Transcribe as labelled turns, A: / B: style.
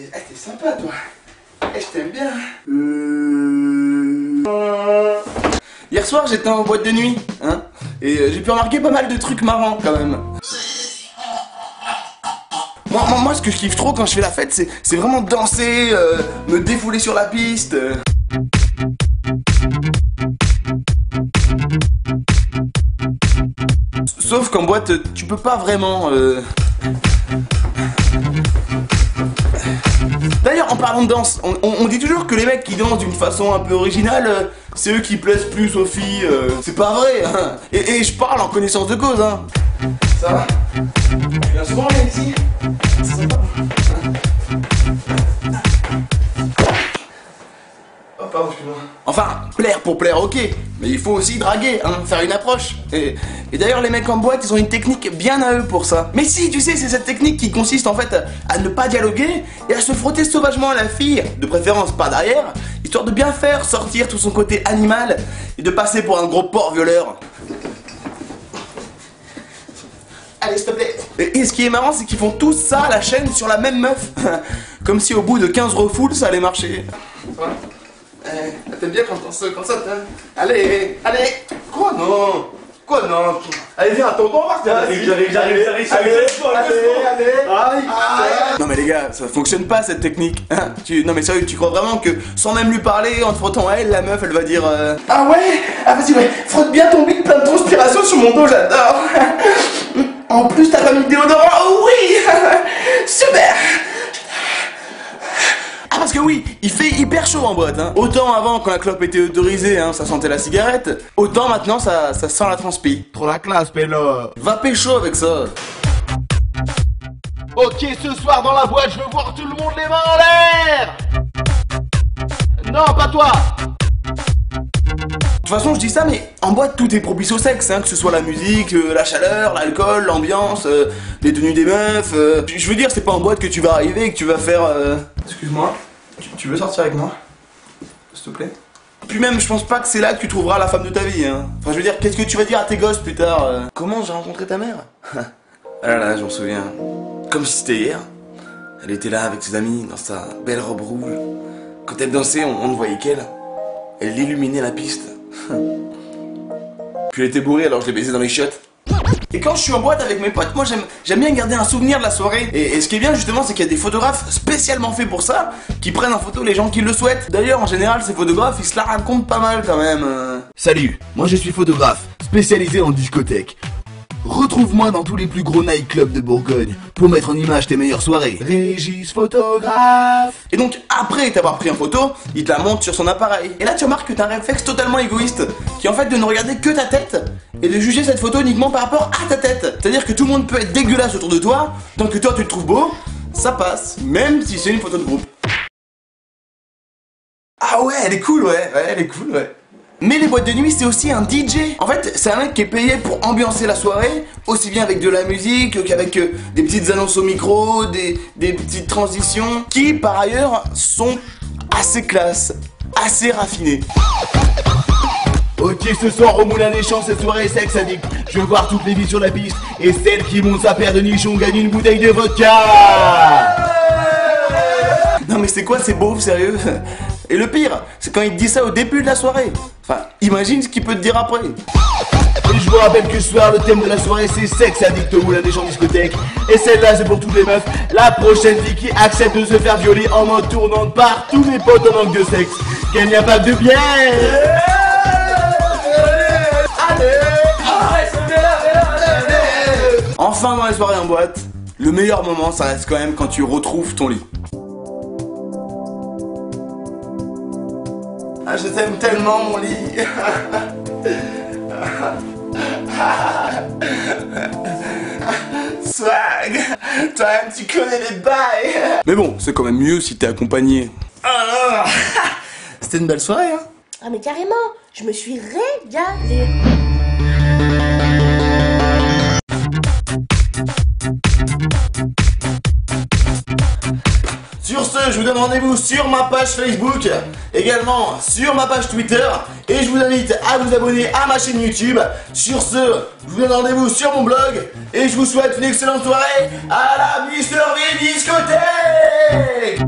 A: t'es sympa, toi. Je t'aime bien. Hier soir, j'étais en boîte de nuit, hein, et j'ai pu remarquer pas mal de trucs marrants, quand même. Moi, ce que je kiffe trop quand je fais la fête, c'est vraiment danser, me défouler sur la piste. Sauf qu'en boîte, tu peux pas vraiment... D'ailleurs, en parlant de danse, on dit toujours que les mecs qui dansent d'une façon un peu originale, c'est eux qui plaisent plus aux filles. C'est pas vrai, hein. Et je parle en connaissance de cause, hein. Ça va? Tu viens souvent, là, ici? C'est sympa. Oh, pardon, excuse-moi. Enfin, plaire pour plaire, ok. Mais il faut aussi draguer, hein, faire une approche. Et d'ailleurs, les mecs en boîte, ils ont une technique bien à eux pour ça. Mais si, tu sais, c'est cette technique qui consiste en fait à ne pas dialoguer et à se frotter sauvagement à la fille, de préférence pas derrière, histoire de bien faire sortir tout son côté animal et de passer pour un gros porc violeur. Allez, s'il te plaît. Et ce qui est marrant, c'est qu'ils font tous ça à la chaîne sur la même meuf. Comme si au bout de 15 refoules, ça allait marcher. Ça va? T'aimes bien quand ça t'as... Allez. Quoi non? Allez, viens, attends, on va voir.
B: J'arrive. Allez.
A: Non mais les gars, ça fonctionne pas cette technique. Non mais sérieux, tu crois vraiment que sans même lui parler, en te frottant à elle, la meuf, elle va dire Ah ouais? Ah vas-y, ouais, frotte bien ton bide plein de transpiration sur mon dos, j'adore. En plus, t'as pas mis de déodorant. Oh oui. Super. Ah parce que oui, il fait hyper chaud en boîte, hein. Autant avant quand la clope était autorisée, hein, ça sentait la cigarette. Autant maintenant ça sent la transpi.
B: Trop la classe, pélo.
A: Va pécho avec ça.
B: Ok, ce soir dans la boîte, je veux voir tout le monde les mains en l'air. Non, pas toi.
A: De toute façon, je dis ça, mais en boîte, tout est propice au sexe, hein, que ce soit la musique, la chaleur, l'alcool, l'ambiance, les tenues des meufs. Je veux dire, c'est pas en boîte que tu vas arriver et que tu vas faire... Excuse-moi, tu veux sortir avec moi? S'il te plaît? Puis même, je pense pas que c'est là que tu trouveras la femme de ta vie, hein. Enfin, je veux dire, qu'est-ce que tu vas dire à tes gosses plus tard? Comment j'ai rencontré ta mère? Ah là là, je m'en souviens. Comme si c'était hier. Elle était là avec ses amis, dans sa belle robe rouge. Quand elle dansait, on ne voyait qu'elle. Elle illuminait la piste. Puis elle était bourrée, alors je l'ai baisée dans les chiottes. Et quand je suis en boîte avec mes potes, moi j'aime bien garder un souvenir de la soirée. Et ce qui est bien justement, c'est qu'il y a des photographes spécialement faits pour ça, qui prennent en photo les gens qui le souhaitent. D'ailleurs, en général, ces photographes, ils se la racontent pas mal quand même.
C: Salut, moi je suis photographe, spécialisé en discothèque. Retrouve-moi dans tous les plus gros nightclubs de Bourgogne pour mettre en image tes meilleures soirées. Régis photographe.
A: Et donc après t'avoir pris en photo, il te la monte sur son appareil. Et là tu remarques que t'as un réflexe totalement égoïste, qui est en fait de ne regarder que ta tête et de juger cette photo uniquement par rapport à ta tête. C'est-à-dire que tout le monde peut être dégueulasse autour de toi, tant que toi tu le trouves beau, ça passe, même si c'est une photo de groupe. Ah ouais, elle est cool, ouais, elle est cool, ouais. Mais les boîtes de nuit, c'est aussi un DJ. En fait, c'est un mec qui est payé pour ambiancer la soirée, aussi bien avec de la musique qu'avec des petites annonces au micro, des petites transitions, qui par ailleurs sont assez classe, assez raffinées.
C: Ok, ce soir au Moulin des Champs, cette soirée sexe addict. Je veux voir toutes les filles sur la piste et celle qui monte sa paire de nichons gagne une bouteille de vodka.
A: Non mais c'est quoi ces beaufs, sérieux? Et le pire, c'est quand il te dit ça au début de la soirée. Enfin, imagine ce qu'il peut te dire après.
C: Et je vous rappelle que ce soir, le thème de la soirée, c'est sexe addict au Moulin des Champs discothèque. Et celle-là, c'est pour toutes les meufs. La prochaine fille qui accepte de se faire violer en mode tournante par tous mes potes en manque de sexe. Qu'elle n'y a pas de bière.
A: Enfin, dans les soirées en boîte, le meilleur moment, ça reste quand même quand tu retrouves ton lit. Ah, je t'aime tellement, mon lit. Swag. Toi-même, tu connais les bails. Mais bon, c'est quand même mieux si t'es accompagné. Alors, c'était une belle soirée, hein?
D: Ah mais carrément, je me suis régalée.
A: Sur ce, je vous donne rendez-vous sur ma page Facebook, également sur ma page Twitter, et je vous invite à vous abonner à ma chaîne YouTube. Sur ce, je vous donne rendez-vous sur mon blog, et je vous souhaite une excellente soirée à la Mr V Discothèque.